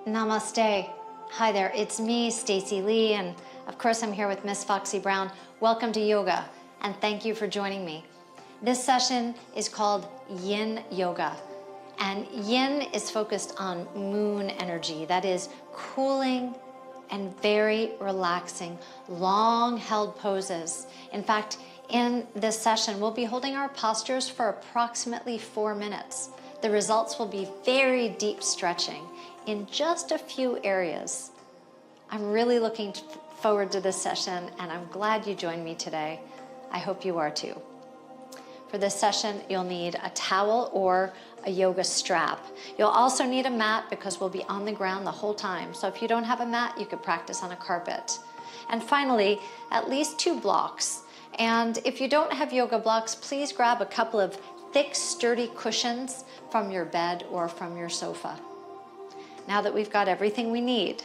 Namaste. Hi there, it's me, Stacey Lei, and of course I'm here with Miss Foxy Brown. Welcome to yoga, and thank you for joining me. This session is called Yin Yoga, and Yin is focused on moon energy, that is cooling and very relaxing, long-held poses. In fact, in this session, we'll be holding our postures for approximately 4 minutes. The results will be very deep stretching in just a few areas. I'm really looking forward to this session, and I'm glad you joined me today. I hope you are too. For this session, you'll need a towel or a yoga strap. You'll also need a mat because we'll be on the ground the whole time. So if you don't have a mat, you could practice on a carpet. And finally, at least 2 blocks. And if you don't have yoga blocks, please grab a couple of thick, sturdy cushions from your bed or from your sofa. Now that we've got everything we need,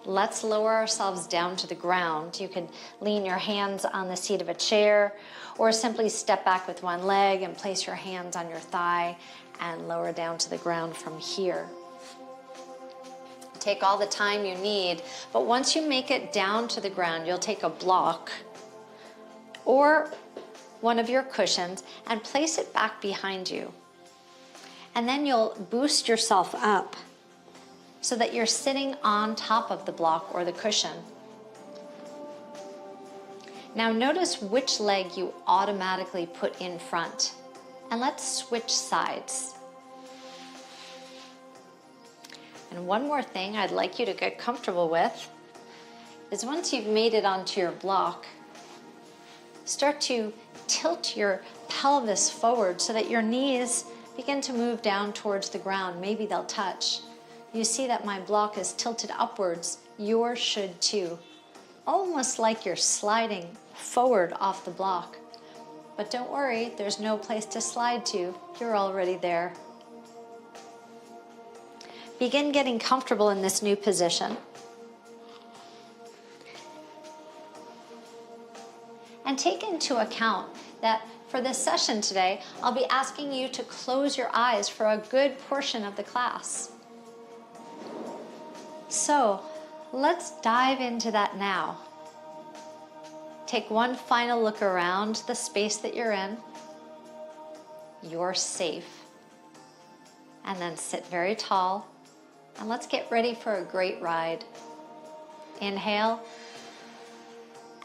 let's lower ourselves down to the ground. You can lean your hands on the seat of a chair or simply step back with one leg and place your hands on your thigh and lower down to the ground from here. Take all the time you need, but once you make it down to the ground, you'll take a block or one of your cushions and place it back behind you. And then you'll boost yourself up so that you're sitting on top of the block or the cushion. Now notice which leg you automatically put in front, and let's switch sides. And one more thing I'd like you to get comfortable with is once you've made it onto your block, start to tilt your pelvis forward so that your knees begin to move down towards the ground. Maybe they'll touch. You see that my block is tilted upwards. Yours should too. Almost like you're sliding forward off the block. But don't worry, there's no place to slide to. You're already there. Begin getting comfortable in this new position. And take into account that for this session today, I'll be asking you to close your eyes for a good portion of the class. So let's dive into that now. Take one final look around the space that you're in. You're safe. And then sit very tall. And let's get ready for a great ride. Inhale.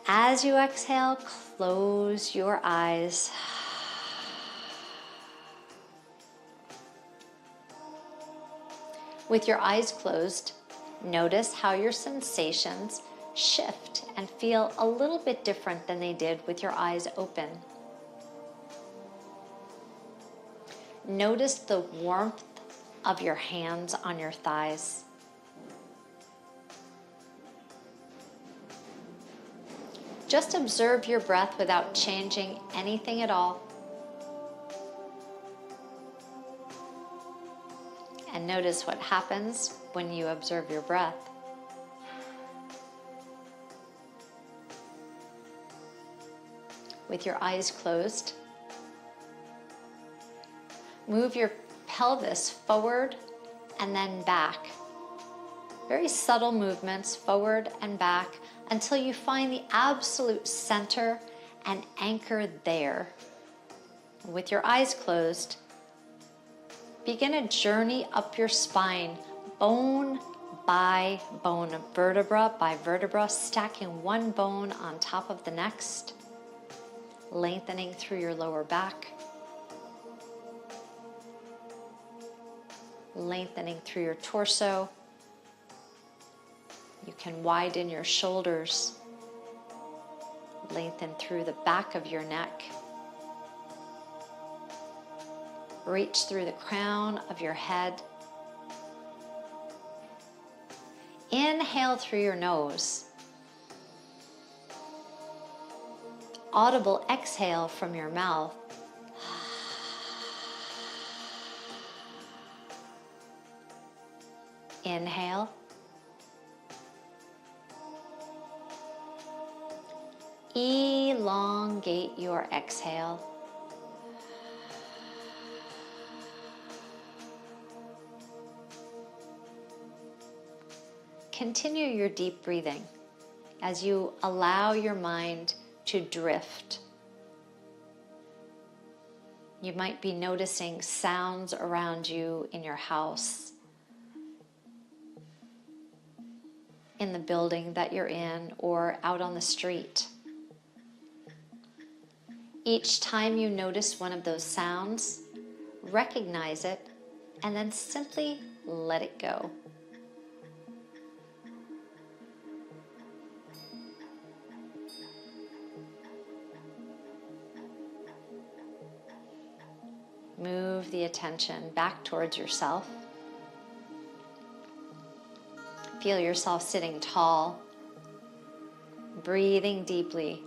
As you exhale, close your eyes. With your eyes closed, notice how your sensations shift and feel a little bit different than they did with your eyes open. Notice the warmth of your hands on your thighs. Just observe your breath without changing anything at all. And notice what happens when you observe your breath. With your eyes closed, move your pelvis forward and then back. Very subtle movements forward and back until you find the absolute center and anchor there. With your eyes closed, begin a journey up your spine, bone by bone, vertebra by vertebra, stacking one bone on top of the next, lengthening through your lower back, lengthening through your torso. You can widen your shoulders, lengthen through the back of your neck. Reach through the crown of your head. Inhale through your nose. Audible exhale from your mouth. Inhale. Elongate your exhale. continue your deep breathing as you allow your mind to drift. You might be noticing sounds around you in your house, in the building that you're in, or out on the street. Each time you notice one of those sounds, recognize it, and then simply let it go. Move the attention back towards yourself. Feel yourself sitting tall, breathing deeply.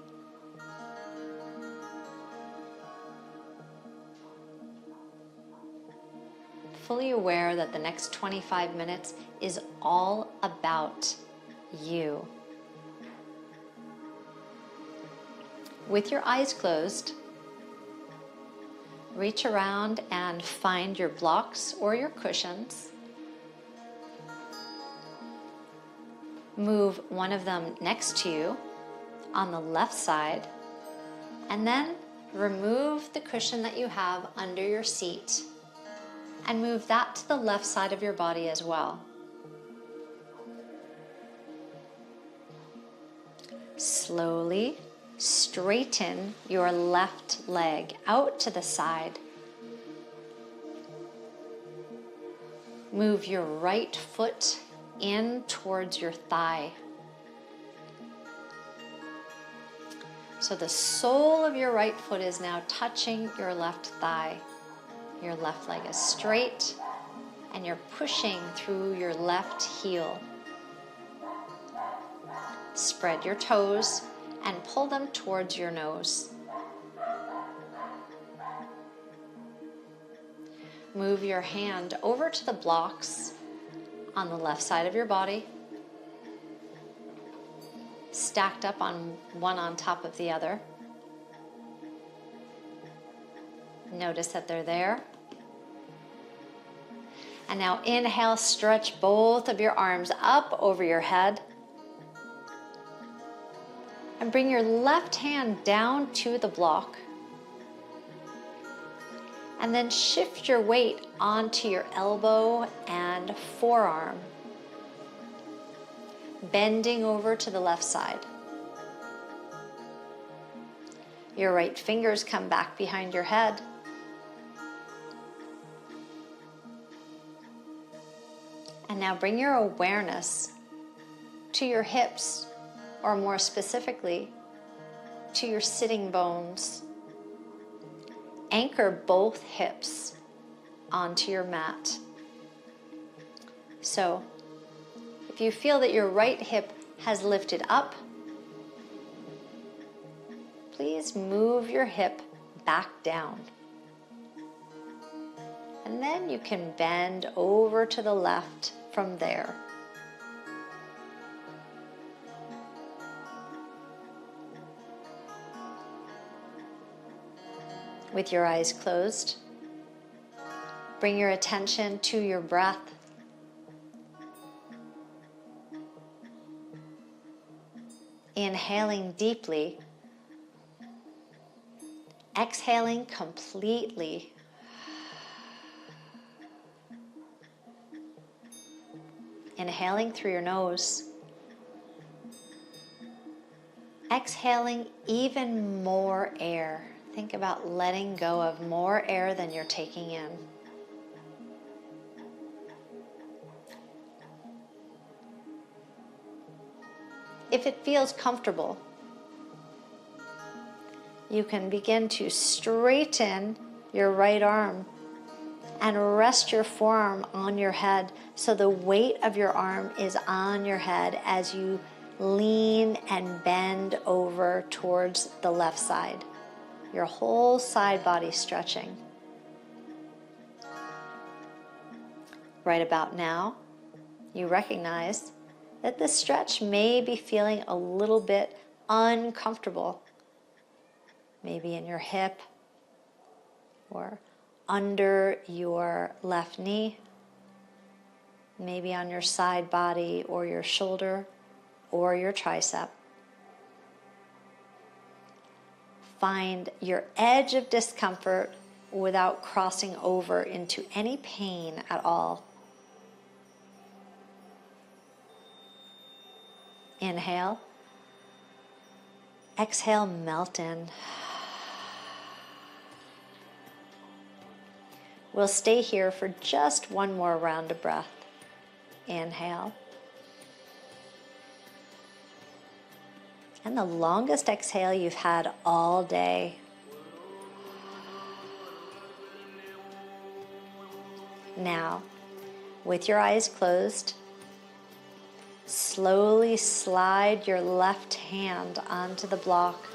Fully aware that the next 25 minutes is all about you. With your eyes closed, reach around and find your blocks or your cushions. Move one of them next to you on the left side, and then remove the cushion that you have under your seat and move that to the left side of your body as well. Slowly straighten your left leg out to the side. Move your right foot in towards your thigh. So the sole of your right foot is now touching your left thigh. Your left leg is straight and you're pushing through your left heel. Spread your toes and pull them towards your nose. Move your hand over to the blocks on the left side of your body, stacked up on one on top of the other. Notice that they're there. And now inhale, stretch both of your arms up over your head. And bring your left hand down to the block. And then shift your weight onto your elbow and forearm, bending over to the left side. Your right fingers come back behind your head. And now bring your awareness to your hips, or more specifically, to your sitting bones. Anchor both hips onto your mat. So, if you feel that your right hip has lifted up, please move your hip back down. And then you can bend over to the left from there. With your eyes closed, bring your attention to your breath. Inhaling deeply, exhaling completely. Inhaling through your nose. Exhaling even more air. Think about letting go of more air than you're taking in. If it feels comfortable, you can begin to straighten your right arm and rest your forearm on your head so the weight of your arm is on your head as you lean and bend over towards the left side. Your whole side body stretching. Right about now, you recognize that this stretch may be feeling a little bit uncomfortable. Maybe in your hip or under your left knee. maybe on your side body or your shoulder or your tricep. Find your edge of discomfort without crossing over into any pain at all. Inhale. Exhale, melt in. We'll stay here for just one more round of breath. Inhale. And the longest exhale you've had all day. Now, with your eyes closed, slowly slide your left hand onto the block.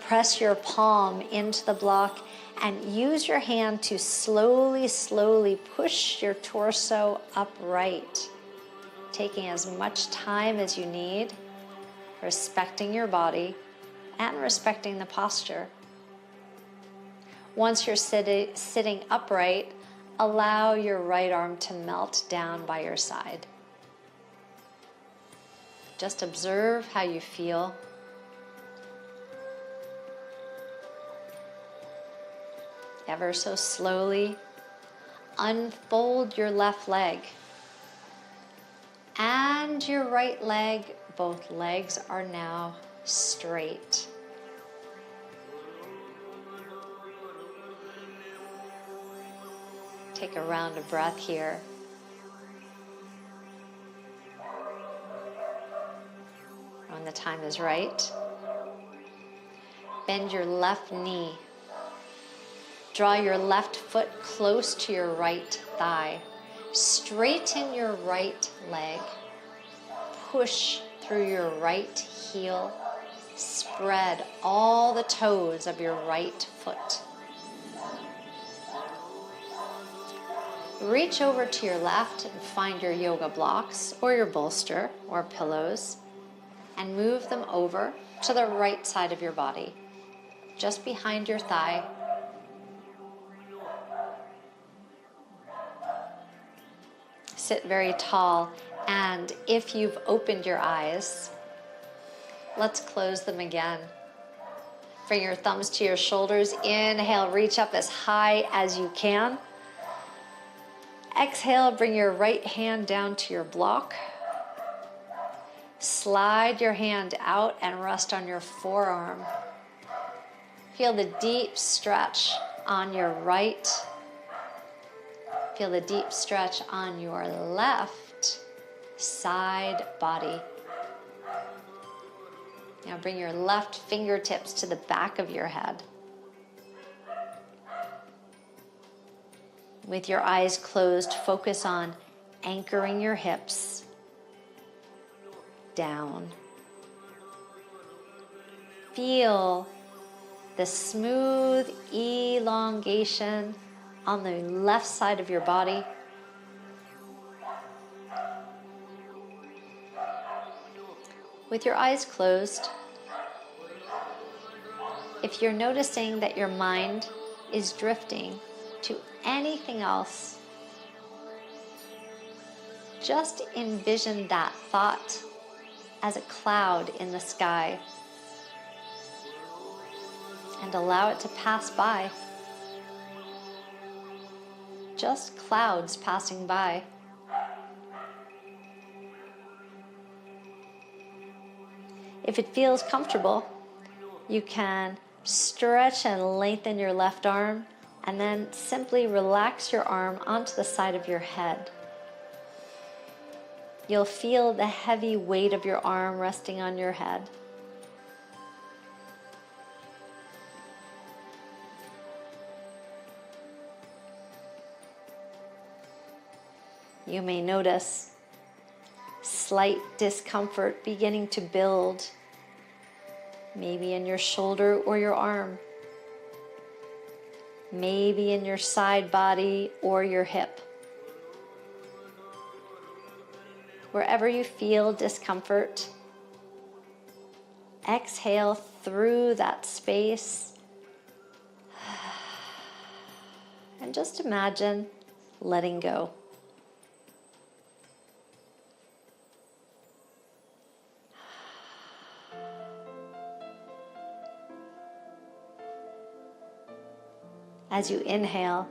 Press your palm into the block and use your hand to slowly, slowly push your torso upright, taking as much time as you need, respecting your body and respecting the posture. Once you're sitting upright, allow your right arm to melt down by your side. Just observe how you feel. Ever so slowly, unfold your left leg and your right leg. Both legs are now straight. Take a round of breath here. When the time is right, bend your left knee. Draw your left foot close to your right thigh. Straighten your right leg. Push through your right heel. Spread all the toes of your right foot. Reach over to your left and find your yoga blocks or your bolster or pillows and move them over to the right side of your body, just behind your thigh. Sit very tall, and if you've opened your eyes, let's close them again. Bring your thumbs to your shoulders. Inhale, reach up as high as you can. Exhale, bring your right hand down to your block. Slide your hand out and rest on your forearm. Feel the deep stretch on your right. Feel the deep stretch on your left side body. Now bring your left fingertips to the back of your head. With your eyes closed, focus on anchoring your hips down. Feel the smooth elongation on the left side of your body. With your eyes closed, if you're noticing that your mind is drifting to anything else, just envision that thought as a cloud in the sky and allow it to pass by. Just clouds passing by. If it feels comfortable, you can stretch and lengthen your left arm and then simply relax your arm onto the side of your head. You'll feel the heavy weight of your arm resting on your head. You may notice slight discomfort beginning to build, maybe in your shoulder or your arm, maybe in your side body or your hip. Wherever you feel discomfort, exhale through that space and just imagine letting go. As you inhale,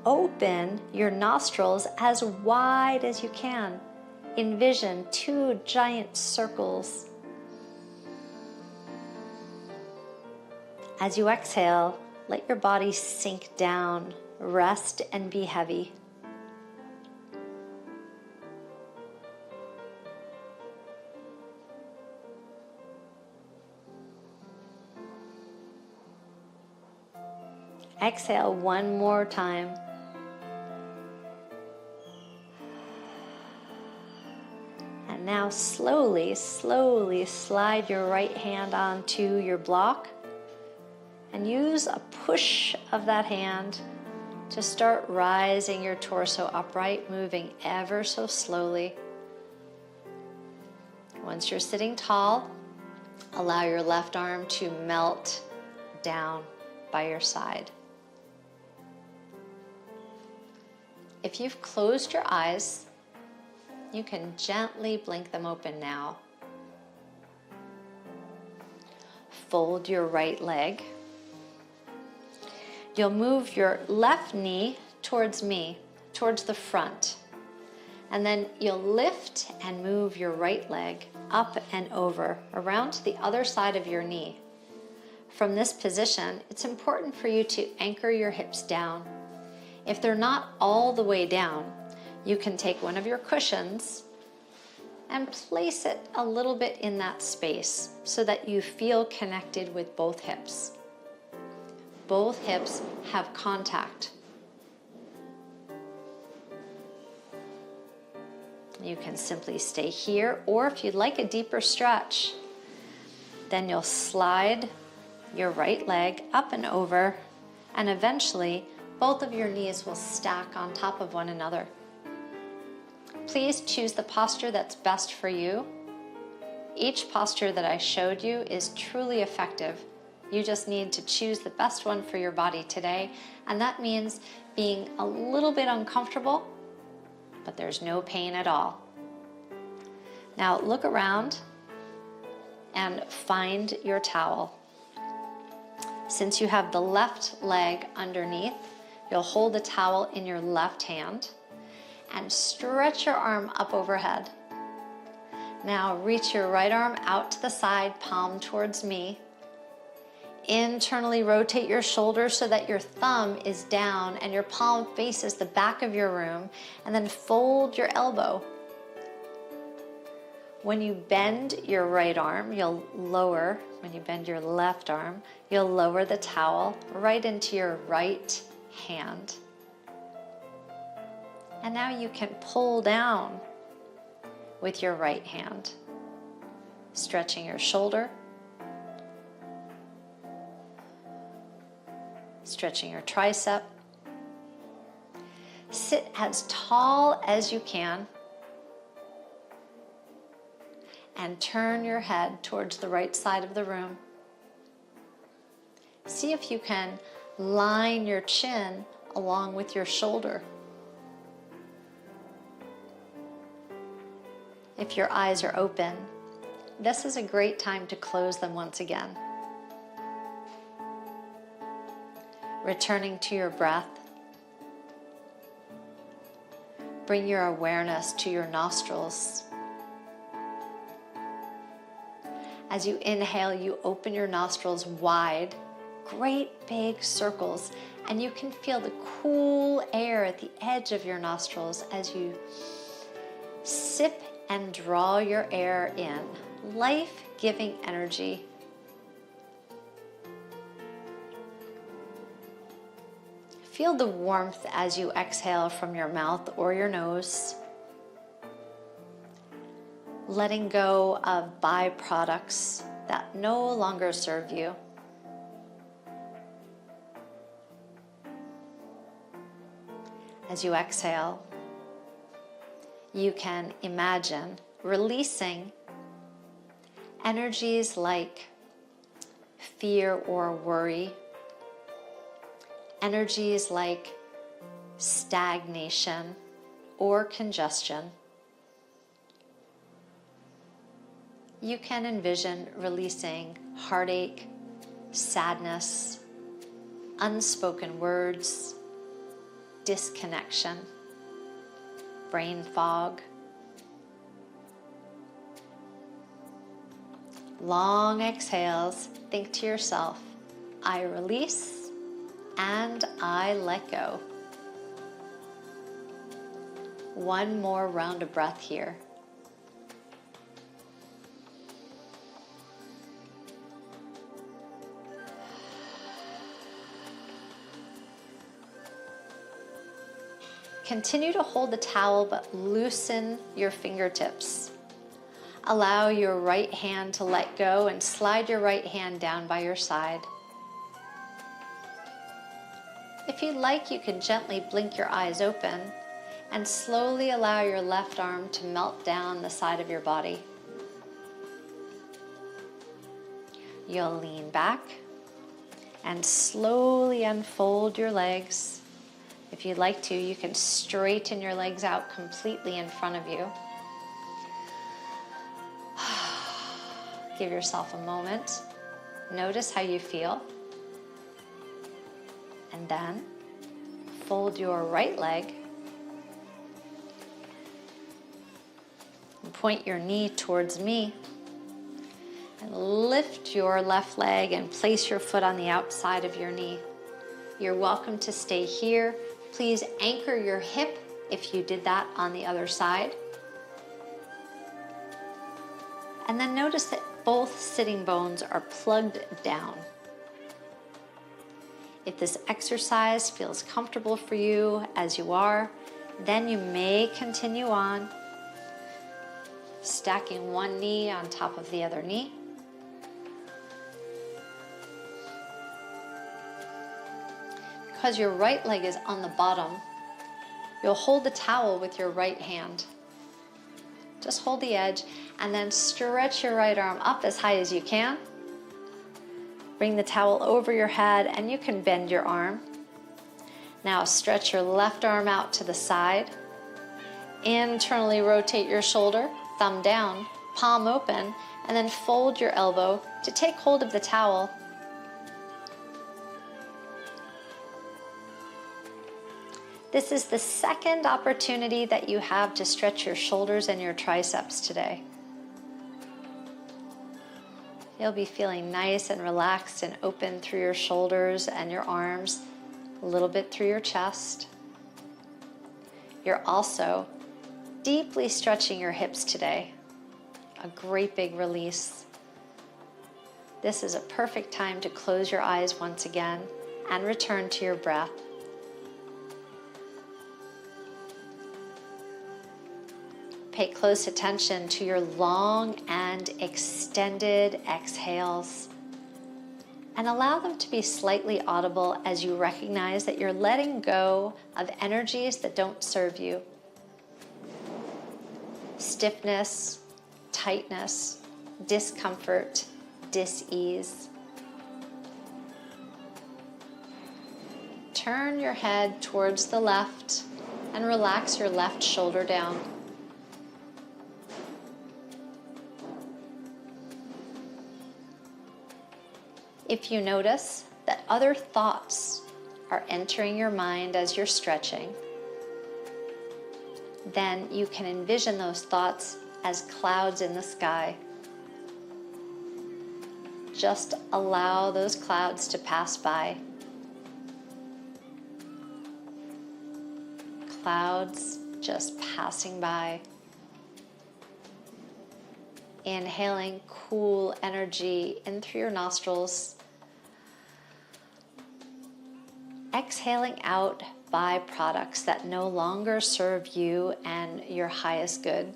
open your nostrils as wide as you can. Envision 2 giant circles. As you exhale, let your body sink down, rest and be heavy. Exhale one more time. And now slowly, slowly slide your right hand onto your block and use a push of that hand to start rising your torso upright, moving ever so slowly. Once you're sitting tall, allow your left arm to melt down by your side. If you've closed your eyes, you can gently blink them open now. Fold your right leg. You'll move your left knee towards me, towards the front. And then you'll lift and move your right leg up and over, around to the other side of your knee. From this position, it's important for you to anchor your hips down. If they're not all the way down, you can take one of your cushions and place it a little bit in that space so that you feel connected with both hips. Both hips have contact. You can simply stay here, or if you'd like a deeper stretch, then you'll slide your right leg up and over, and eventually both of your knees will stack on top of one another. Please choose the posture that's best for you. Each posture that I showed you is truly effective. You just need to choose the best one for your body today, and that means being a little bit uncomfortable, but there's no pain at all. Now look around and find your towel. Since you have the left leg underneath, you'll hold the towel in your left hand and stretch your arm up overhead. Now reach your right arm out to the side, palm towards me. Internally rotate your shoulders so that your thumb is down and your palm faces the back of your room, and then fold your elbow. When you bend your right arm, you'll lower, when you bend your left arm, you'll lower the towel right into your right hand. And now you can pull down with your right hand, stretching your shoulder, stretching your tricep. Sit as tall as you can and turn your head towards the right side of the room. See if you can line your chin along with your shoulder. If your eyes are open, this is a great time to close them once again. Returning to your breath, bring your awareness to your nostrils. As you inhale, you open your nostrils wide, great big circles, and you can feel the cool air at the edge of your nostrils as you sip and draw your air in, life-giving energy. Feel the warmth as you exhale from your mouth or your nose, letting go of byproducts that no longer serve you. As you exhale, you can imagine releasing energies like fear or worry, energies like stagnation or congestion. You can envision releasing heartache, sadness, unspoken words, disconnection, brain fog. Long exhales, think to yourself, I release and I let go. One more round of breath here. Continue to hold the towel, but loosen your fingertips. Allow your right hand to let go and slide your right hand down by your side. If you'd like, you can gently blink your eyes open and slowly allow your left arm to melt down the side of your body. You'll lean back and slowly unfold your legs. If you'd like to, you can straighten your legs out completely in front of you. Give yourself a moment. Notice how you feel. And then fold your right leg and point your knee towards me. And lift your left leg and place your foot on the outside of your knee. You're welcome to stay here. Please anchor your hip if you did that on the other side. And then notice that both sitting bones are plugged down. If this exercise feels comfortable for you as you are, then you may continue on, stacking one knee on top of the other knee. Because your right leg is on the bottom, you'll hold the towel with your right hand. Just hold the edge and then stretch your right arm up as high as you can. Bring the towel over your head and you can bend your arm. Now stretch your left arm out to the side. Internally rotate your shoulder, thumb down, palm open, and then fold your elbow to take hold of the towel. This is the second opportunity that you have to stretch your shoulders and your triceps today. You'll be feeling nice and relaxed and open through your shoulders and your arms, a little bit through your chest. You're also deeply stretching your hips today. A great big release. This is a perfect time to close your eyes once again and return to your breath. Pay close attention to your long and extended exhales and allow them to be slightly audible as you recognize that you're letting go of energies that don't serve you. Stiffness, tightness, discomfort, dis-ease. Turn your head towards the left and relax your left shoulder down. If you notice that other thoughts are entering your mind as you're stretching, then you can envision those thoughts as clouds in the sky. Just allow those clouds to pass by. Clouds just passing by. Inhaling cool energy in through your nostrils. Exhaling out byproducts that no longer serve you and your highest good.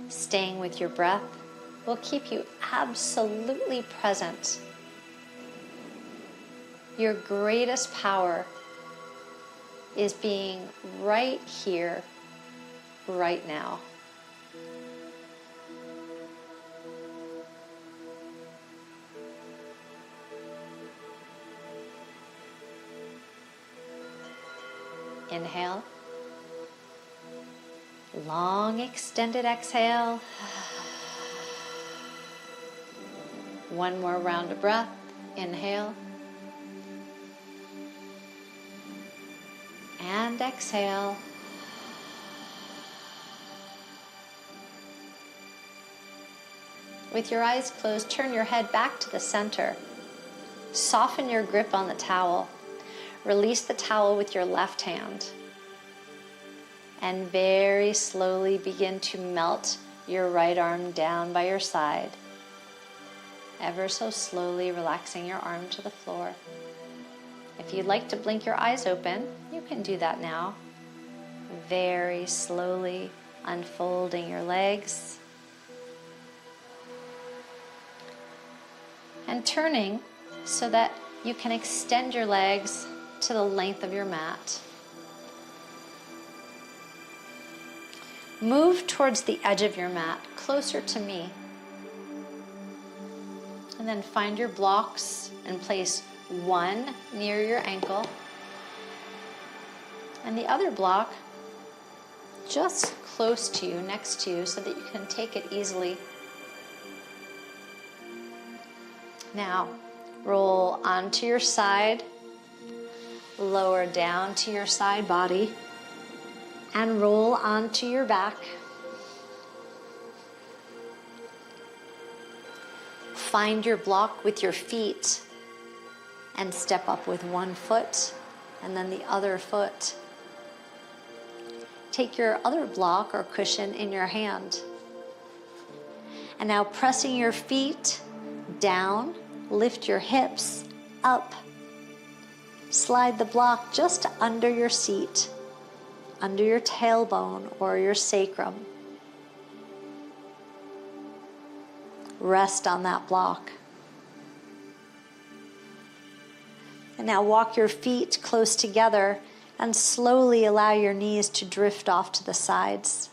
Staying with your breath will keep you absolutely present. Your greatest power is being right here, right now. Inhale. Long extended exhale. One more round of breath. Inhale. And exhale. With your eyes closed, turn your head back to the center. Soften your grip on the towel. Release the towel with your left hand. And very slowly begin to melt your right arm down by your side. Ever so slowly relaxing your arm to the floor. If you'd like to blink your eyes open, you can do that now. Very slowly unfolding your legs. And turning so that you can extend your legs to the length of your mat. Move towards the edge of your mat, closer to me. And then find your blocks and place one near your ankle and the other block just close to you, next to you, so that you can take it easily. Now, roll onto your side, lower down to your side body, and roll onto your back. Find your block with your feet and step up with one foot and then the other foot. Take your other block or cushion in your hand. And now pressing your feet down, lift your hips up. Slide the block just under your seat, under your tailbone or your sacrum. Rest on that block. And now walk your feet close together and slowly allow your knees to drift off to the sides.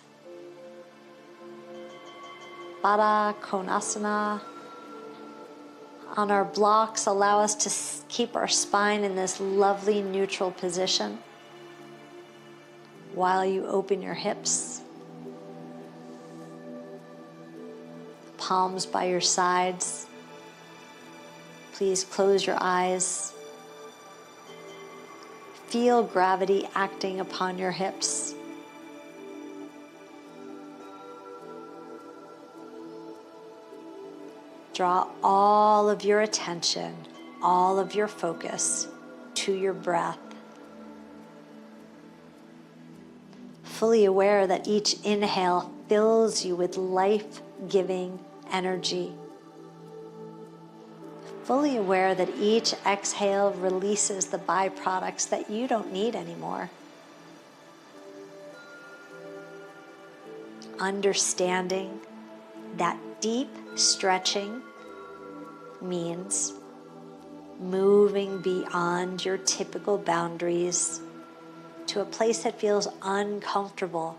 Baddha Konasana. On our blocks, allow us to keep our spine in this lovely neutral position while you open your hips. Palms by your sides. Please close your eyes. Feel gravity acting upon your hips. Draw all of your attention, all of your focus to your breath. Fully aware that each inhale fills you with life-giving energy. Fully aware that each exhale releases the byproducts that you don't need anymore. Understanding that deep stretching means moving beyond your typical boundaries to a place that feels uncomfortable.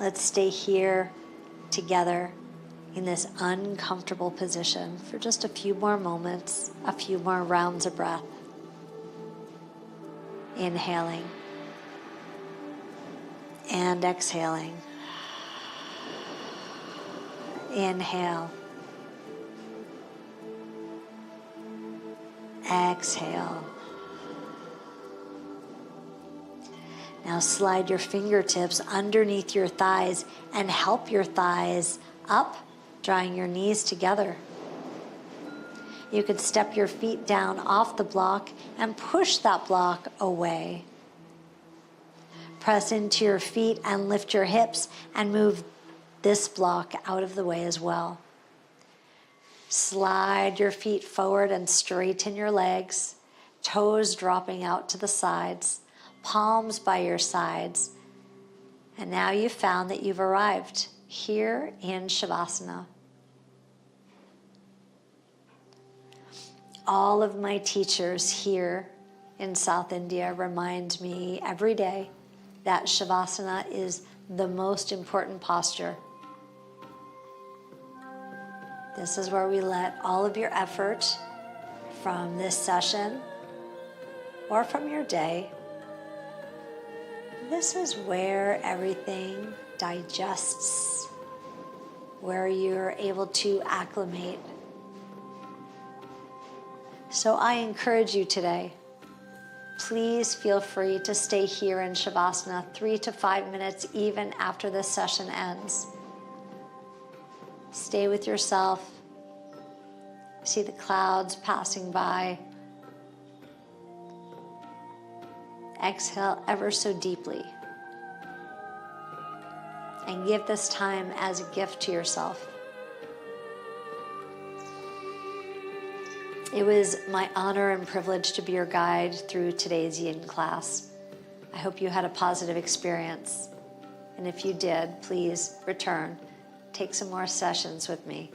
Let's stay here together in this uncomfortable position for just a few more moments, a few more rounds of breath. Inhaling and exhaling. Inhale. Exhale. Now slide your fingertips underneath your thighs and help your thighs up, drawing your knees together. You could step your feet down off the block and push that block away. Press into your feet and lift your hips and move this block out of the way as well. Slide your feet forward and straighten your legs, toes dropping out to the sides, palms by your sides. And now you've found that you've arrived here in Shavasana. All of my teachers here in South India remind me every day that Shavasana is the most important posture. This is where we let all of your effort from this session or from your day, this is where everything digests, where you're able to acclimate. So I encourage you today, please feel free to stay here in Shavasana 3 to 5 minutes even after this session ends. Stay with yourself. See the clouds passing by. Exhale ever so deeply. And give this time as a gift to yourself. It was my honor and privilege to be your guide through today's Yin class. I hope you had a positive experience. And if you did, please return. Take some more sessions with me.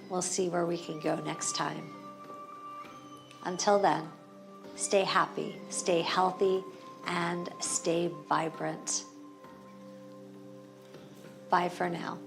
We'll see where we can go next time. Until then, stay happy, stay healthy, and stay vibrant. Bye for now.